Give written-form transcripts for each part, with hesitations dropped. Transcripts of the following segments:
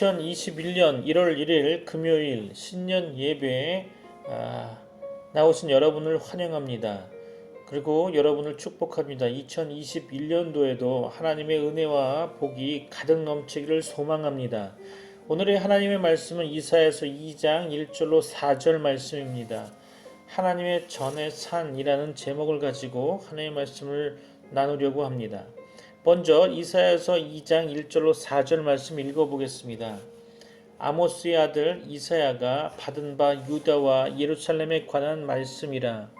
(2021년 1월 1일) 금요일 신년 예배에 나오신 여러분을 환영합니다. 그리고 여러분을 축복합니다. 2021년도에도 하나님의 은혜와 복이 가득 넘치기를 소망합니다. 오늘의 하나님의 말씀은 이사야서 2장 1절로 4절 말씀입니다. 하나님의 전의 산이라는 제목을 가지고 하나님의 말씀을 나누려고 합니다. 먼저 이사야서 2장 1절로 4절 말씀 읽어보겠습니다. 아모스의 아들 이사야가 받은 바 유다와 예루살렘에 관한 말씀이라.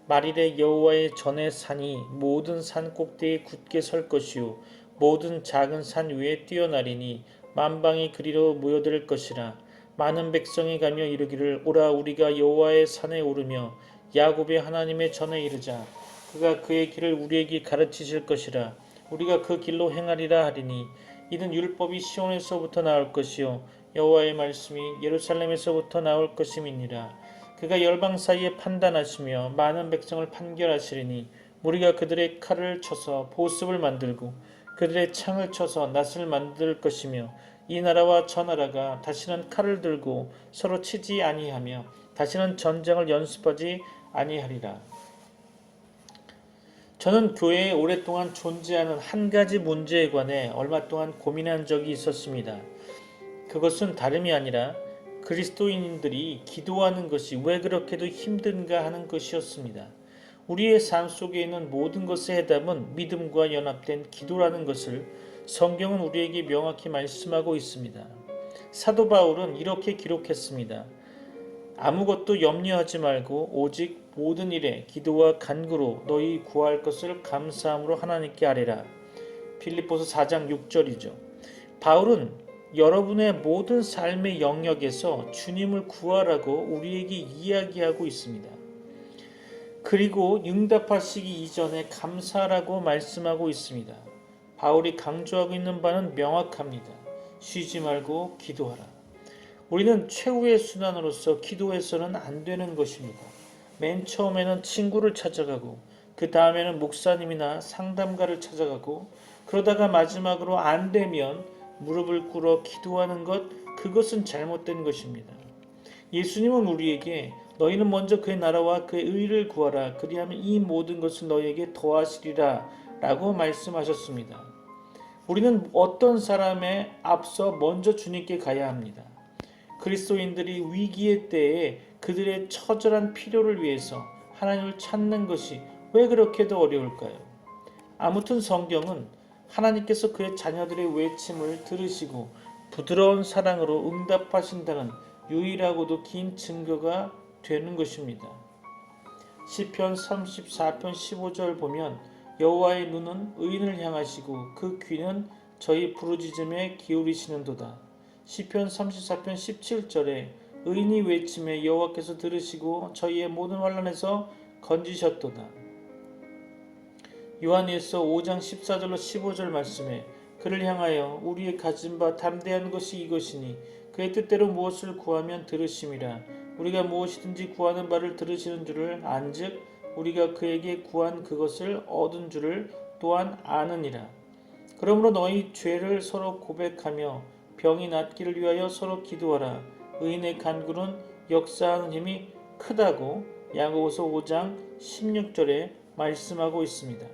말일에 여호와의 전의 산이 모든 산 꼭대기에 굳게 설 것이요 모든 작은 산 위에 뛰어나리니 만방이 그리로 모여들 것이라. 많은 백성이 가며 이르기를 오라 우리가 여호와의 산에 오르며 야곱의 하나님의 전에 이르자. 그가 그의 길을 우리에게 가르치실 것이라. 우리가 그 길로 행하리라 하리니 이는 율법이 시온에서부터 나올 것이요 여호와의 말씀이 예루살렘에서부터 나올 것임이니라. 그가 열방 사이에 판단하시며 많은 백성을 판결하시리니 우리가 그들의 칼을 쳐서 보습을 만들고 그들의 창을 쳐서 낫을 만들 것이며 이 나라와 저 나라가 다시는 칼을 들고 서로 치지 아니하며 다시는 전쟁을 연습하지 아니하리라. 저는 교회에 오랫동안 존재하는 한 가지 문제에 관해 얼마 동안 고민한 적이 있었습니다. 그것은 다름이 아니라 그리스도인들이 기도하는 것이 왜 그렇게도 힘든가 하는 것이었습니다. 우리의 삶 속에 있는 모든 것의 해답은 믿음과 연합된 기도라는 것을 성경은 우리에게 명확히 말씀하고 있습니다. 사도 바울은 이렇게 기록했습니다. 아무것도 염려하지 말고 오직 모든 일에 기도와 간구로 너희 구할 것을 감사함으로 하나님께 아뢰라. 빌립보서 4장 6절이죠. 바울은 여러분의 모든 삶의 영역에서 주님을 구하라고 우리에게 이야기하고 있습니다. 그리고 응답하시기 이전에 감사하라고 말씀하고 있습니다. 바울이 강조하고 있는 바는 명확합니다. 쉬지 말고 기도하라. 우리는 최후의 순환으로서 기도해서는 안 되는 것입니다. 맨 처음에는 친구를 찾아가고 그 다음에는 목사님이나 상담가를 찾아가고 그러다가 마지막으로 안 되면 무릎을 꿇어 기도하는 것, 그것은 잘못된 것입니다. 예수님은 우리에게 너희는 먼저 그의 나라와 그의 의를 구하라. 그리하면 이 모든 것을 너희에게 더하시리라 라고 말씀하셨습니다. 우리는 어떤 사람에 앞서 먼저 주님께 가야 합니다. 그리스도인들이 위기의 때에 그들의 처절한 필요를 위해서 하나님을 찾는 것이 왜 그렇게도 어려울까요? 아무튼 성경은 하나님께서 그의 자녀들의 외침을 들으시고 부드러운 사랑으로 응답하신다는 유일하고도 긴 증거가 되는 것입니다. 시편 34편 15절 보면 여호와의 눈은 의인을 향하시고 그 귀는 저희 부르짖음에 기울이시는도다. 시편 34편 17절에 의인이 외침에 여호와께서 들으시고 저희의 모든 환난에서 건지셨도다. 요한일서 5장 14절로 15절 말씀에 그를 향하여 우리의 가진 바 담대한 것이 이것이니 그의 뜻대로 무엇을 구하면 들으심이라. 우리가 무엇이든지 구하는 바를 들으시는 줄을 안즉 우리가 그에게 구한 그것을 얻은 줄을 또한 아느니라. 그러므로 너희 죄를 서로 고백하며 병이 낫기를 위하여 서로 기도하라. 의인의 간구는 역사하는 힘이 크다고 야고보서 5장 16절에 말씀하고 있습니다.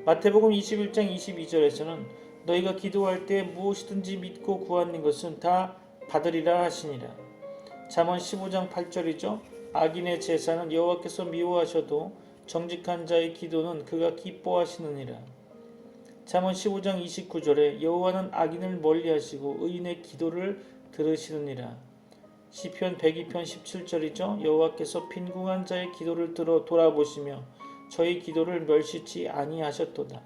마태복음 21장 22절에서는 너희가 기도할 때 무엇이든지 믿고 구하는 것은 다 받으리라 하시니라. 잠언 15장 8절이죠. 악인의 제사는 여호와께서 미워하셔도 정직한 자의 기도는 그가 기뻐하시느니라. 잠언 15장 29절에 여호와는 악인을 멀리하시고 의인의 기도를 들으시느니라. 시편 102편 17절이죠. 여호와께서 빈궁한 자의 기도를 들어 돌아보시며 저희 기도를 멸시치 아니하셨도다.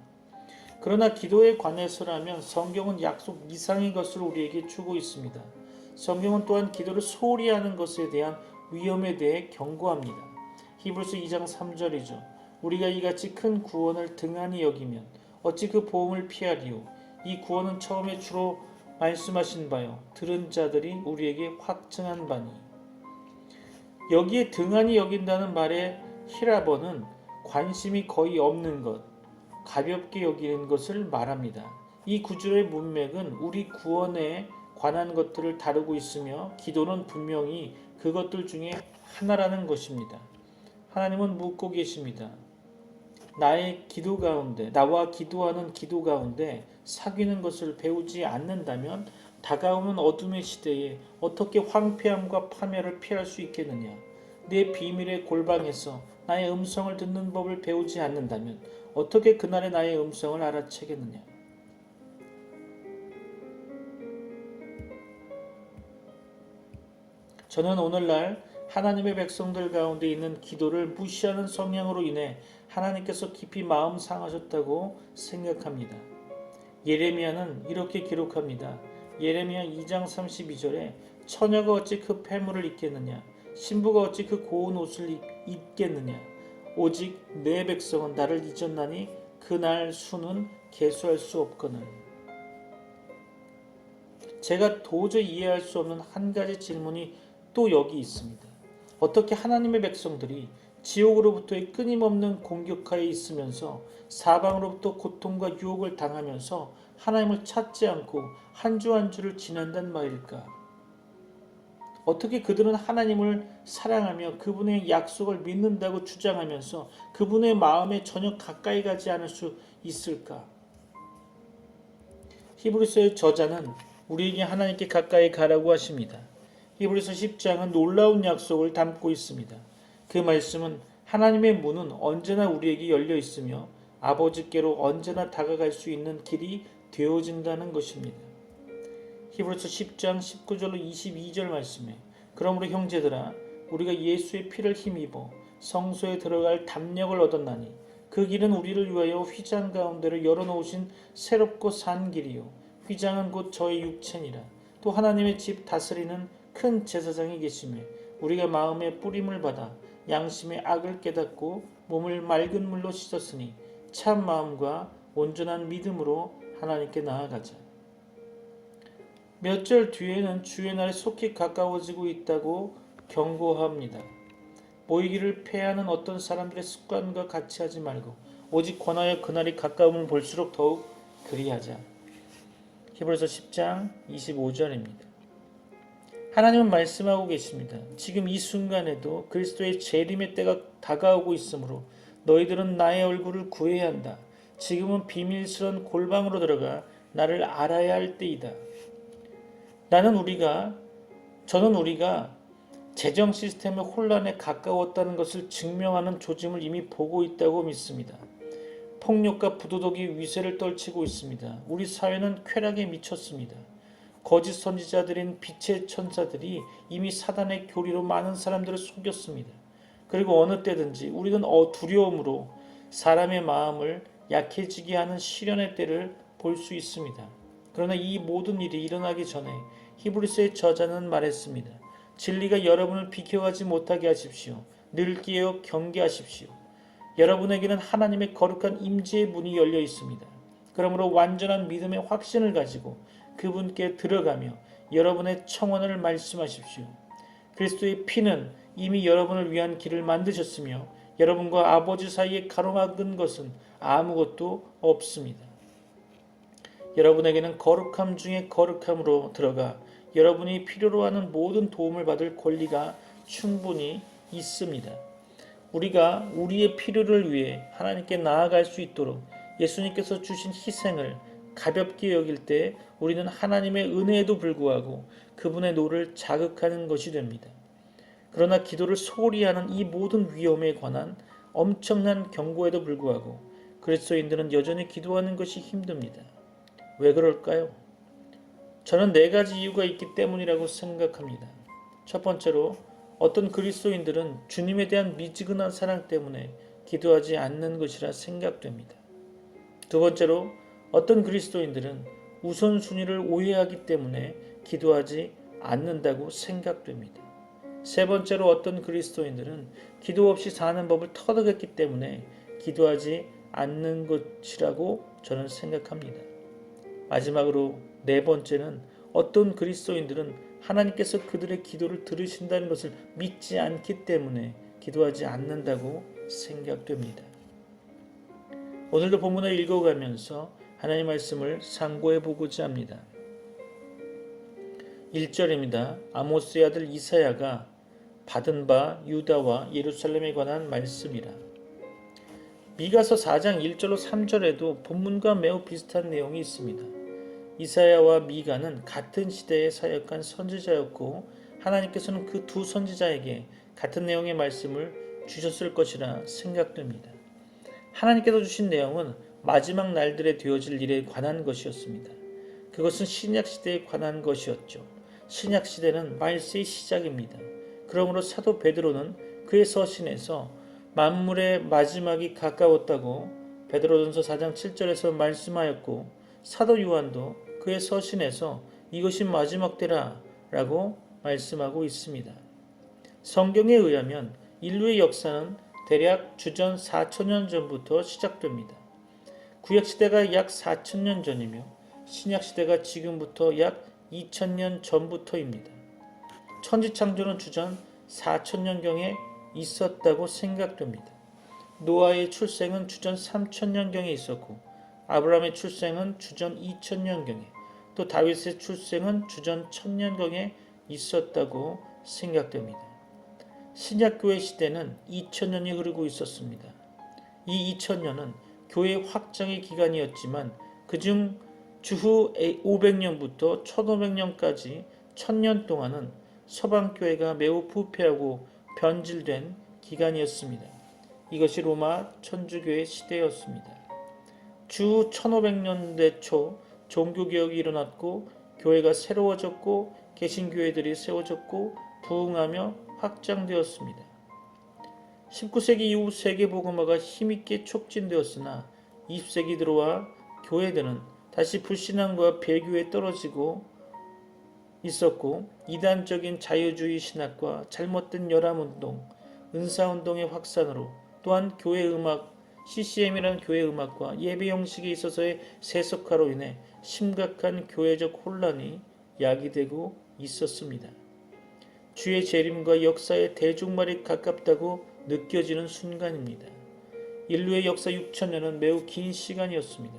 그러나 기도에 관해서라면 성경은 약속 이상의 것을 우리에게 주고 있습니다. 성경은 또한 기도를 소홀히 하는 것에 대한 위험에 대해 경고합니다. 히브리서 2장 3절이죠. 우리가 이같이 큰 구원을 등한히 여기면 어찌 그 보응을 피하리요. 이 구원은 처음에 주로 말씀하신 바요 들은 자들이 우리에게 확증한 바니. 여기에 등한히 여긴다는 말의 히라버는 관심이 거의 없는 것, 가볍게 여기는 것을 말합니다. 이 구절의 문맥은 우리 구원에 관한 것들을 다루고 있으며 기도는 분명히 그것들 중에 하나라는 것입니다. 하나님은 묻고 계십니다. 나와 기도하는 기도 가운데 사귀는 것을 배우지 않는다면 다가오는 어둠의 시대에 어떻게 황폐함과 파멸을 피할 수 있겠느냐? 내 비밀의 골방에서 나의 음성을 듣는 법을 배우지 않는다면 어떻게 그날의 나의 음성을 알아채겠느냐? 저는 오늘날 하나님의 백성들 가운데 있는 기도를 무시하는 성향으로 인해 하나님께서 깊이 마음 상하셨다고 생각합니다. 예레미야는 이렇게 기록합니다. 예레미야 2장 32절에 처녀가 어찌 그 폐물을 입겠느냐? 신부가 어찌 그 고운 옷을 입겠느냐? 오직 내 백성은 나를 잊었나니 그날 수는 계수할 수 없거늘. 제가 도저히 이해할 수 없는 한 가지 질문이 또 여기 있습니다. 어떻게 하나님의 백성들이 지옥으로부터의 끊임없는 공격하에 있으면서 사방으로부터 고통과 유혹을 당하면서 하나님을 찾지 않고 한 주 한 주를 지난단 말일까? 어떻게 그들은 하나님을 사랑하며 그분의 약속을 믿는다고 주장하면서 그분의 마음에 전혀 가까이 가지 않을 수 있을까? 히브리서의 저자는 우리에게 하나님께 가까이 가라고 하십니다. 히브리서 10장은 놀라운 약속을 담고 있습니다. 그 말씀은 하나님의 문은 언제나 우리에게 열려 있으며 아버지께로 언제나 다가갈 수 있는 길이 되어진다는 것입니다. 히브리서 10장 19절로 22절 말씀에 그러므로 형제들아 우리가 예수의 피를 힘입어 성소에 들어갈 담력을 얻었나니 그 길은 우리를 위하여 휘장 가운데를 열어놓으신 새롭고 산 길이요 휘장은 곧 저의 육체니라. 또 하나님의 집 다스리는 큰 제사장이 계시매 우리가 마음의 뿌림을 받아 양심의 악을 깨닫고 몸을 맑은 물로 씻었으니 참 마음과 온전한 믿음으로 하나님께 나아가자. 몇 절 뒤에는 주의 날이 속히 가까워지고 있다고 경고합니다. 모이기를 패하는 어떤 사람들의 습관과 같이 하지 말고 오직 권하여 그날이 가까움을 볼수록 더욱 그리하자. 히브리서 10장 25절입니다. 하나님은 말씀하고 계십니다. 지금 이 순간에도 그리스도의 재림의 때가 다가오고 있으므로 너희들은 나의 얼굴을 구해야 한다. 지금은 비밀스러운 골방으로 들어가 나를 알아야 할 때이다. 저는 우리가 재정 시스템의 혼란에 가까웠다는 것을 증명하는 조짐을 이미 보고 있다고 믿습니다. 폭력과 부도덕이 위세를 떨치고 있습니다. 우리 사회는 쾌락에 미쳤습니다. 거짓 선지자들인 빛의 천사들이 이미 사단의 교리로 많은 사람들을 속였습니다. 그리고 어느 때든지 우리는 두려움으로 사람의 마음을 약해지게 하는 시련의 때를 볼 수 있습니다. 그러나 이 모든 일이 일어나기 전에 히브리서의 저자는 말했습니다. 진리가 여러분을 비켜가지 못하게 하십시오. 늘 깨어 경계하십시오. 여러분에게는 하나님의 거룩한 임재의 문이 열려 있습니다. 그러므로 완전한 믿음의 확신을 가지고 그분께 들어가며 여러분의 청원을 말씀하십시오. 그리스도의 피는 이미 여러분을 위한 길을 만드셨으며 여러분과 아버지 사이에 가로막은 것은 아무것도 없습니다. 여러분에게는 거룩함 중에 거룩함으로 들어가 여러분이 필요로 하는 모든 도움을 받을 권리가 충분히 있습니다. 우리가 우리의 필요를 위해 하나님께 나아갈 수 있도록 예수님께서 주신 희생을 가볍게 여길 때 우리는 하나님의 은혜에도 불구하고 그분의 노를 자극하는 것이 됩니다. 그러나 기도를 소홀히 하는 이 모든 위험에 관한 엄청난 경고에도 불구하고 그리스도인들은 여전히 기도하는 것이 힘듭니다. 왜 그럴까요? 저는 4가지 이유가 있기 때문이라고 생각합니다. 첫 번째로 어떤 그리스도인들은 주님에 대한 미지근한 사랑 때문에 기도하지 않는 것이라 생각됩니다. 두 번째로 어떤 그리스도인들은 우선순위를 오해하기 때문에 기도하지 않는다고 생각됩니다. 세 번째로 어떤 그리스도인들은 기도 없이 사는 법을 터득했기 때문에 기도하지 않는 것이라고 저는 생각합니다. 마지막으로 4번째는 어떤 그리스도인들은 하나님께서 그들의 기도를 들으신다는 것을 믿지 않기 때문에 기도하지 않는다고 생각됩니다. 오늘도 본문을 읽어가면서 하나님의 말씀을 상고해 보고자 합니다. 1절입니다. 아모스의 아들 이사야가 받은 바 유다와 예루살렘에 관한 말씀이라. 미가서 4장 1절로 3절에도 본문과 매우 비슷한 내용이 있습니다. 이사야와 미가는 같은 시대에 사역한 선지자였고 하나님께서는 그 두 선지자에게 같은 내용의 말씀을 주셨을 것이라 생각됩니다. 하나님께서 주신 내용은 마지막 날들에 되어질 일에 관한 것이었습니다. 그것은 신약시대에 관한 것이었죠. 신약시대는 말세의 시작입니다. 그러므로 사도 베드로는 그의 서신에서 만물의 마지막이 가까웠다고 베드로전서 4장 7절에서 말씀하였고 사도 요한도 그의 서신에서 이것이 마지막 때라 라고 말씀하고 있습니다. 성경에 의하면 인류의 역사는 대략 주전 4천년 전부터 시작됩니다. 구약시대가 약 4천년 전이며 신약시대가 지금부터 약 2000년 전부터입니다. 천지창조는 주전 4천년경에 있었다고 생각됩니다. 노아의 출생은 주전 3000년경에 있었고 아브라함의 출생은 주전 2000년경에 또 다윗의 출생은 주전 1000년경에 있었다고 생각됩니다. 신약교회 시대는 2000년이 흐르고 있었습니다. 이 2000년은 교회 확장의 기간이었지만 그중 주후 500년부터 1500년까지 1000년 동안은 서방교회가 매우 부패하고 변질된 기간이었습니다. 이것이 로마 천주교회 시대였습니다. 주 1500년대 초 종교개혁이 일어났고 교회가 새로워졌고 개신교회들이 세워졌고 부흥하며 확장되었습니다. 19세기 이후 세계복음화가 힘있게 촉진되었으나 20세기 들어와 교회들은 다시 불신앙과 배교에 떨어지고 있었고 이단적인 자유주의 신학과 잘못된 열람운동, 은사운동의 확산으로 또한 교회 음악, CCM이라는 교회 음악과 예배 형식에 있어서의 세속화로 인해 심각한 교회적 혼란이 야기되고 있었습니다. 주의 재림과 역사의 대종말이 가깝다고 느껴지는 순간입니다. 인류의 역사 6천년은 매우 긴 시간이었습니다.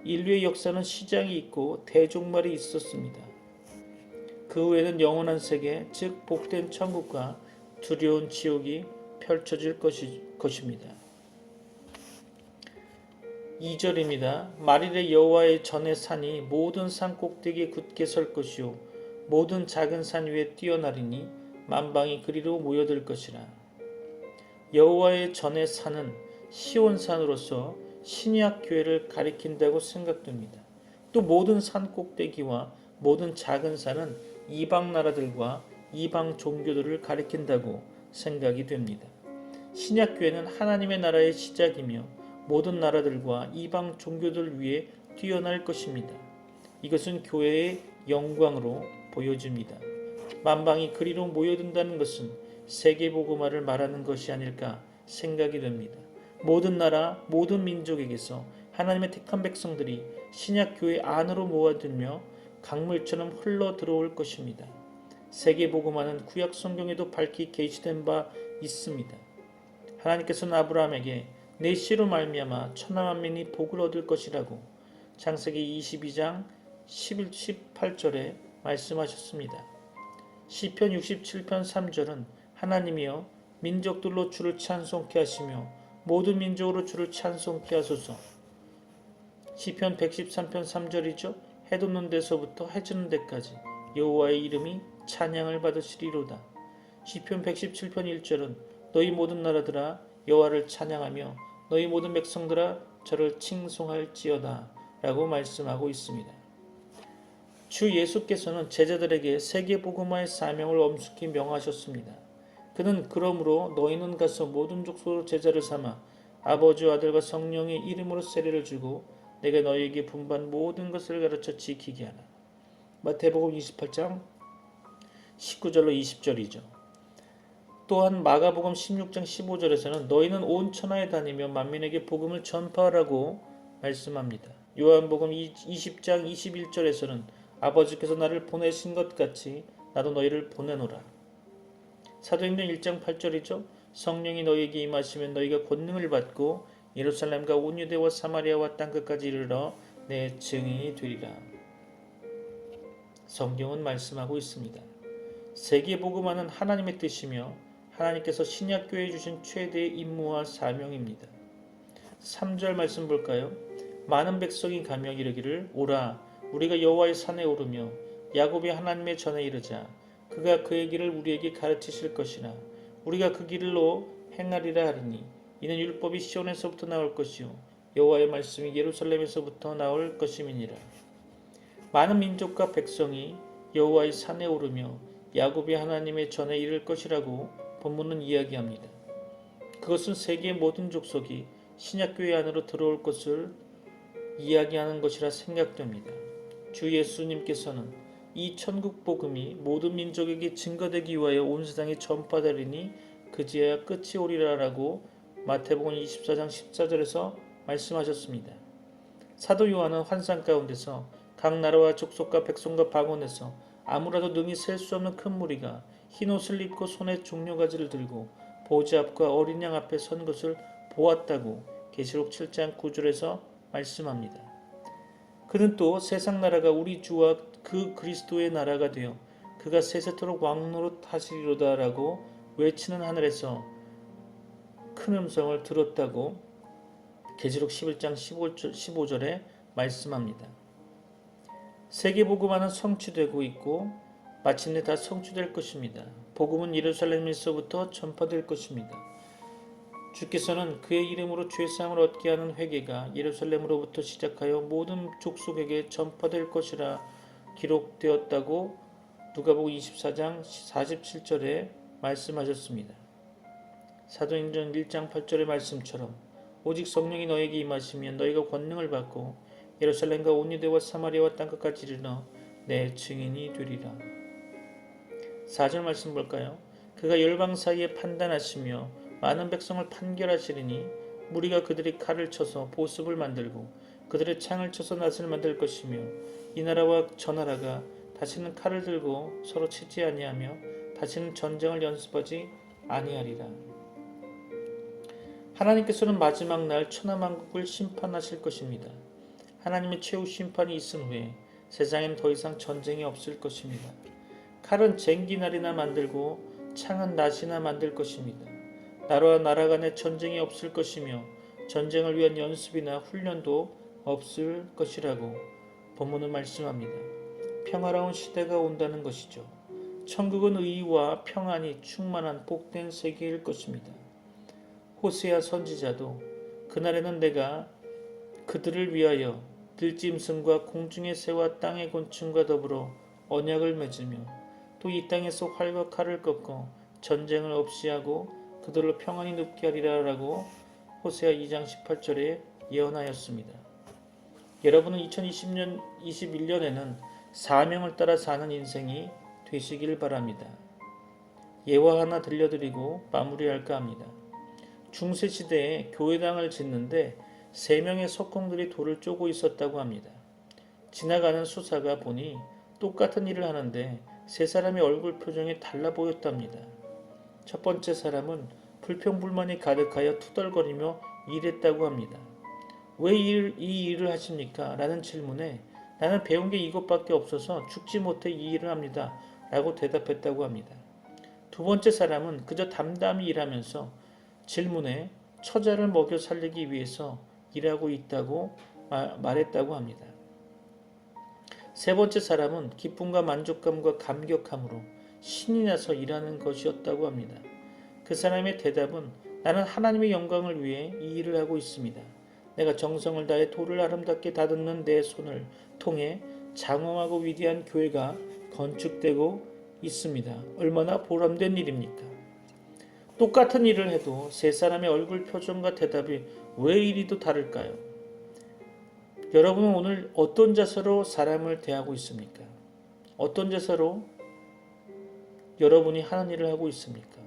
인류의 역사는 시작이 있고 대종말이 있었습니다. 그 후에는 영원한 세계, 즉 복된 천국과 두려운 지옥이 펼쳐질 것입니다. 2절입니다. 만일에 여호와의 전의 산이 모든 산 꼭대기에 굳게 설 것이요 모든 작은 산 위에 뛰어나리니 만방이 그리로 모여들 것이라. 여호와의 전의 산은 시온산으로서 신약 교회를 가리킨다고 생각됩니다. 또 모든 산 꼭대기와 모든 작은 산은 이방 나라들과 이방 종교들을 가리킨다고 생각이 됩니다. 신약 교회는 하나님의 나라의 시작이며 모든 나라들과 이방 종교들 위에 뛰어날 것입니다. 이것은 교회의 영광으로 보여집니다. 만방이 그리로 모여든다는 것은 세계복음화를 말하는 것이 아닐까 생각이 됩니다. 모든 나라, 모든 민족에게서 하나님의 택한 백성들이 신약교회 안으로 모아들며 강물처럼 흘러 들어올 것입니다. 세계복음화는 구약 성경에도 밝히 계시된 바 있습니다. 하나님께서는 아브라함에게 내 씨로 말미암아 천하 만민이 복을 얻을 것이라고 창세기 22장 18절에 말씀하셨습니다. 시편 67편 3절은 하나님이여 민족들로 주를 찬송케 하시며 모든 민족으로 주를 찬송케 하소서. 시편 113편 3절이죠. 해 돋는 데서부터 해 지는 데까지 여호와의 이름이 찬양을 받으시리로다. 시편 117편 1절은 너희 모든 나라들아 여호와를 찬양하며 너희 모든 백성들아 저를 칭송할지어다 라고 말씀하고 있습니다. 주 예수께서는 제자들에게 세계복음화의 사명을 엄숙히 명하셨습니다. 그는 그러므로 너희는 가서 모든 족속으로 제자를 삼아 아버지와 아들과 성령의 이름으로 세례를 주고 내가 너희에게 분부한 모든 것을 가르쳐 지키게 하라. 마태복음 28장 19절로 20절이죠. 또한 마가복음 16장 15절에서는 너희는 온 천하에 다니며 만민에게 복음을 전파하라고 말씀합니다. 요한복음 20장 21절에서는 아버지께서 나를 보내신 것 같이 나도 너희를 보내노라. 사도행전 1장 8절이죠. 성령이 너희에게 임하시면 너희가 권능을 받고 예루살렘과 온 유대와 사마리아와 땅끝까지 이르러 내 증인이 되리라. 성경은 말씀하고 있습니다. 세계복음화는 하나님의 뜻이며 하나님께서 신약교회에 주신 최대의 임무와 사명입니다. 3절 말씀 볼까요? 많은 백성이 가며 이르기를 오라 우리가 여호와의 산에 오르며 야곱이 하나님의 전에 이르자 그가 그의 길을 우리에게 가르치실 것이나 우리가 그 길로 행하리라 하리니 이는 율법이 시온에서부터 나올 것이요 여호와의 말씀이 예루살렘에서부터 나올 것임이니라. 많은 민족과 백성이 여호와의 산에 오르며 야곱이 하나님의 전에 이를 것이라고 본문은 이야기합니다. 그것은 세계의 모든 족속이 신약교회 안으로 들어올 것을 이야기하는 것이라 생각됩니다. 주 예수님께서는 이 천국 복음이 모든 민족에게 증거되기 위하여 온 세상에 전파되리니 그제야 끝이 오리라라고 마태복음 24장 14절에서 말씀하셨습니다. 사도 요한은 환상 가운데서 각 나라와 족속과 백성과 방언에서 아무라도 능히 셀 수 없는 큰 무리가 흰옷을 입고 손에 종려가지를 들고 보좌 앞과 어린 양 앞에 선 것을 보았다고 계시록 7장 9절에서 말씀합니다. 그는 또 세상 나라가 우리 주와 그 그리스도의 나라가 되어 그가 세세토록 왕노릇 하시리로다 라고 외치는 하늘에서 큰 음성을 들었다고 계시록 11장 15절에 말씀합니다. 세계복음화는 성취되고 있고 마침내 다 성취될 것입니다. 복음은 예루살렘에서부터 전파될 것입니다. 주께서는 그의 이름으로 죄사함을 얻게 하는 회개가 예루살렘으로부터 시작하여 모든 족속에게 전파될 것이라 기록되었다고 누가복음 24장 47절에 말씀하셨습니다. 사도행전 1장 8절의 말씀처럼 오직 성령이 너에게 임하시면 너희가 권능을 받고 예루살렘과 온 유대와 사마리아와 땅끝까지 이르러 내 증인이 되리라. 4절 말씀 볼까요? 그가 열방 사이에 판단하시며 많은 백성을 판결하시리니 무리가 그들이 칼을 쳐서 보습을 만들고 그들의 창을 쳐서 낫을 만들 것이며 이 나라와 저 나라가 다시는 칼을 들고 서로 치지 아니하며 다시는 전쟁을 연습하지 아니하리라. 하나님께서는 마지막 날 천하만국을 심판하실 것입니다. 하나님의 최후 심판이 있은 후에 세상엔 더 이상 전쟁이 없을 것입니다. 칼은 쟁기날이나 만들고 창은 낫이나 만들 것입니다. 나라와 나라 간에 전쟁이 없을 것이며 전쟁을 위한 연습이나 훈련도 없을 것이라고 본문은 말씀합니다. 평화로운 시대가 온다는 것이죠. 천국은 의와 평안이 충만한 복된 세계일 것입니다. 호세아 선지자도 그날에는 내가 그들을 위하여 들짐승과 공중의 새와 땅의 곤충과 더불어 언약을 맺으며 또 이 땅에서 활과 칼을 꺾어 전쟁을 없이 하고 그들로 평안히 눕게 하리라 라고 호세아 2장 18절에 예언하였습니다. 여러분은 2021년에는 사명을 따라 사는 인생이 되시길 바랍니다. 예화 하나 들려드리고 마무리할까 합니다. 중세시대에 교회당을 짓는데 3명의 석공들이 돌을 쪼고 있었다고 합니다. 지나가는 수사가 보니 똑같은 일을 하는데 3사람의 얼굴 표정이 달라 보였답니다. 첫 번째 사람은 불평불만이 가득하여 투덜거리며 일했다고 합니다. 왜 이 일을 하십니까? 라는 질문에 나는 배운 게 이것밖에 없어서 죽지 못해 이 일을 합니다. 라고 대답했다고 합니다. 두 번째 사람은 그저 담담히 일하면서 질문에 처자를 먹여 살리기 위해서 일하고 있다고 말했다고 합니다. 세 번째 사람은 기쁨과 만족감과 감격함으로 신이 나서 일하는 것이었다고 합니다. 그 사람의 대답은 나는 하나님의 영광을 위해 이 일을 하고 있습니다. 내가 정성을 다해 돌을 아름답게 다듬는 내 손을 통해 장엄하고 위대한 교회가 건축되고 있습니다. 얼마나 보람된 일입니까? 똑같은 일을 해도 3사람의 얼굴 표정과 대답이 왜 이리도 다를까요? 여러분은 오늘 어떤 자세로 사람을 대하고 있습니까? 어떤 자세로 여러분이 하는 일을 하고 있습니까?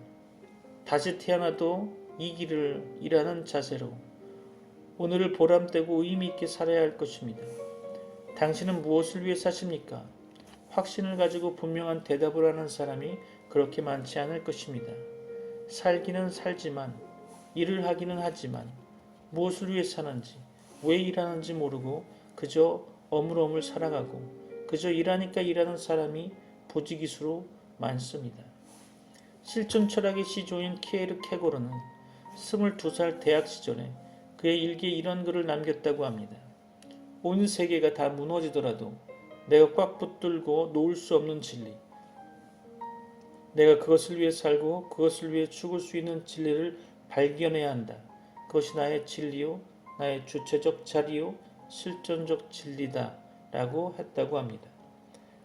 다시 태어나도 이 길을 일하는 자세로 오늘을 보람되고 의미있게 살아야 할 것입니다. 당신은 무엇을 위해 사십니까? 확신을 가지고 분명한 대답을 하는 사람이 그렇게 많지 않을 것입니다. 살기는 살지만 일을 하기는 하지만 무엇을 위해 사는지 왜 일하는지 모르고 그저 어물어물 살아가고 그저 일하니까 일하는 사람이 부지기수로 많습니다. 실존 철학의 시조인 키에르 케고르는 22살 대학 시절에 그의 일기에 이런 글을 남겼다고 합니다. 온 세계가 다 무너지더라도 내가 꽉 붙들고 놓을 수 없는 진리, 내가 그것을 위해 살고 그것을 위해 죽을 수 있는 진리를 발견해야 한다. 그것이 나의 진리요, 나의 주체적 자리요, 실존적 진리다 라고 했다고 합니다.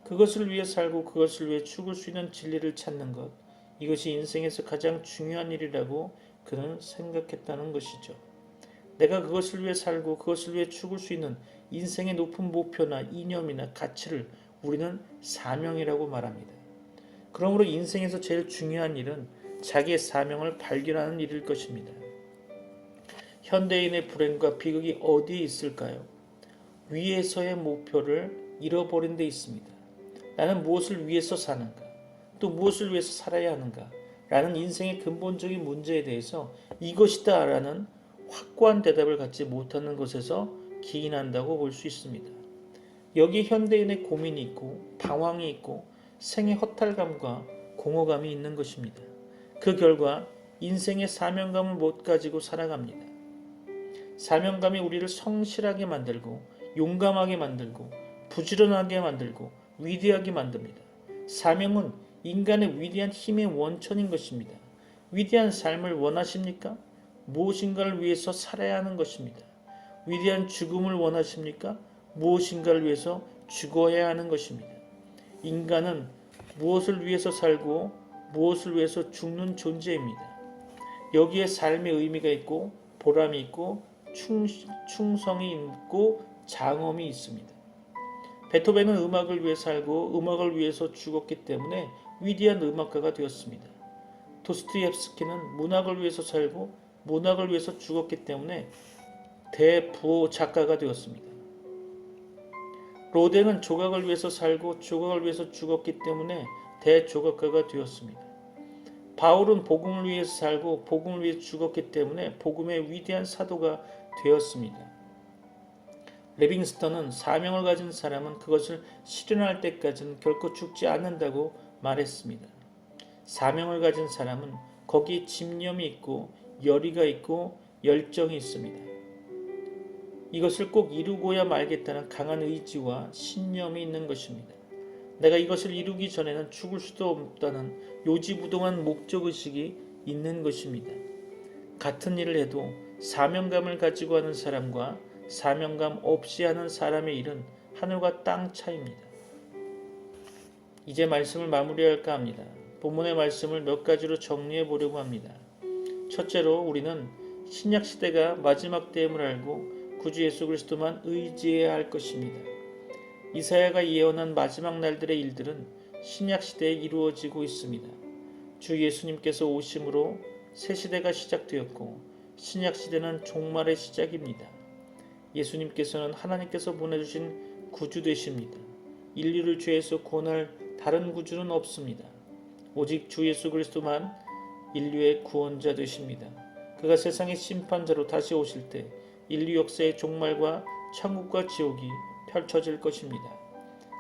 그것을 위해 살고 그것을 위해 죽을 수 있는 진리를 찾는 것, 이것이 인생에서 가장 중요한 일이라고 그는 생각했다는 것이죠. 내가 그것을 위해 살고 그것을 위해 죽을 수 있는 인생의 높은 목표나 이념이나 가치를 우리는 사명이라고 말합니다. 그러므로 인생에서 제일 중요한 일은 자기의 사명을 발견하는 일일 것입니다. 현대인의 불행과 비극이 어디에 있을까요? 위에서의 목표를 잃어버린 데 있습니다. 나는 무엇을 위해서 사는가? 또 무엇을 위해서 살아야 하는가? 라는 인생의 근본적인 문제에 대해서 이것이다 라는 확고한 대답을 갖지 못하는 것에서 기인한다고 볼 수 있습니다. 여기에 현대인의 고민이 있고 방황이 있고 생의 허탈감과 공허감이 있는 것입니다. 그 결과 인생의 사명감을 못 가지고 살아갑니다. 사명감이 우리를 성실하게 만들고 용감하게 만들고 부지런하게 만들고 위대하게 만듭니다. 사명은 인간의 위대한 힘의 원천인 것입니다. 위대한 삶을 원하십니까? 무엇인가를 위해서 살아야 하는 것입니다. 위대한 죽음을 원하십니까? 무엇인가를 위해서 죽어야 하는 것입니다. 인간은 무엇을 위해서 살고 무엇을 위해서 죽는 존재입니다. 여기에 삶의 의미가 있고 보람이 있고 충성이 있고 장엄이 있습니다. 베토벤은 음악을 위해 살고 음악을 위해서 죽었기 때문에 위대한 음악가가 되었습니다. 도스토옙스키는 문학을 위해서 살고 문학을 위해서 죽었기 때문에 대부호 작가가 되었습니다. 로댕은 조각을 위해서 살고 조각을 위해서 죽었기 때문에 대조각가가 되었습니다. 바울은 복음을 위해서 살고 복음을 위해 죽었기 때문에 복음의 위대한 사도가 되었습니다. 리빙스턴은 사명을 가진 사람은 그것을 실현할 때까지는 결코 죽지 않는다고 말했습니다. 사명을 가진 사람은 거기에 집념이 있고 열의가 있고 열정이 있습니다. 이것을 꼭 이루고야 말겠다는 강한 의지와 신념이 있는 것입니다. 내가 이것을 이루기 전에는 죽을 수도 없다는 요지부동한 목적의식이 있는 것입니다. 같은 일을 해도 사명감을 가지고 하는 사람과 사명감 없이 하는 사람의 일은 하늘과 땅 차이입니다. 이제 말씀을 마무리할까 합니다. 본문의 말씀을 몇 가지로 정리해 보려고 합니다. 첫째로 우리는 신약시대가 마지막 때임을 알고 구주 예수 그리스도만 의지해야 할 것입니다. 이사야가 예언한 마지막 날들의 일들은 신약시대에 이루어지고 있습니다. 주 예수님께서 오심으로 새 시대가 시작되었고 신약시대는 종말의 시작입니다. 예수님께서는 하나님께서 보내주신 구주 되십니다. 인류를 죄에서 구원할 다른 구주는 없습니다. 오직 주 예수 그리스도만 인류의 구원자 되십니다. 그가 세상의 심판자로 다시 오실 때 인류 역사의 종말과 천국과 지옥이 펼쳐질 것입니다.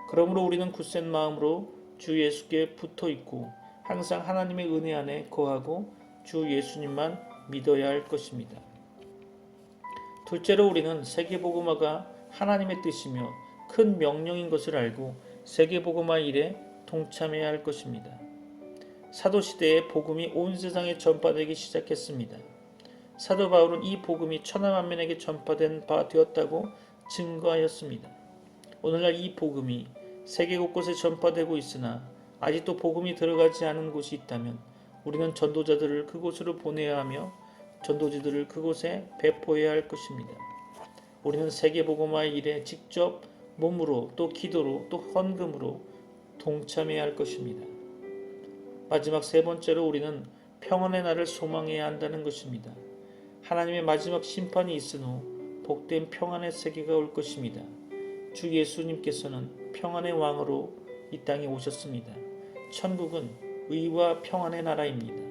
그러므로 우리는 굳센 마음으로 주 예수께 붙어 있고 항상 하나님의 은혜 안에 거하고 주 예수님만 믿어야 할 것입니다. 둘째로 우리는 세계복음화가 하나님의 뜻이며 큰 명령인 것을 알고 세계복음화 일에 동참해야 할 것입니다. 사도시대에 복음이 온 세상에 전파되기 시작했습니다. 사도 바울은 이 복음이 천하만민에게 전파된 바 되었다고 증거하였습니다. 오늘날 이 복음이 세계 곳곳에 전파되고 있으나 아직도 복음이 들어가지 않은 곳이 있다면 우리는 전도자들을 그곳으로 보내야 하며 전도지들을 그곳에 배포해야 할 것입니다. 우리는 세계복음화의 일에 직접 몸으로 또 기도로 또 헌금으로 동참해야 할 것입니다. 마지막 세 번째로 우리는 평안의 날을 소망해야 한다는 것입니다. 하나님의 마지막 심판이 있은 후 복된 평안의 세계가 올 것입니다. 주 예수님께서는 평안의 왕으로 이 땅에 오셨습니다. 천국은 의와 평안의 나라입니다.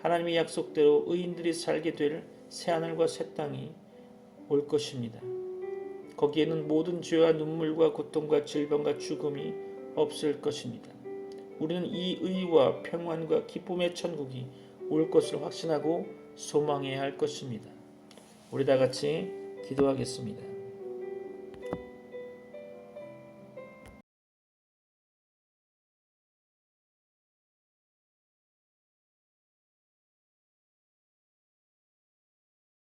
하나님의 약속대로 의인들이 살게 될 새하늘과 새 땅이 올 것입니다. 거기에는 모든 죄와 눈물과 고통과 질병과 죽음이 없을 것입니다. 우리는 이 의와 평안과 기쁨의 천국이 올 것을 확신하고 소망해야 할 것입니다. 우리 다 같이 기도하겠습니다.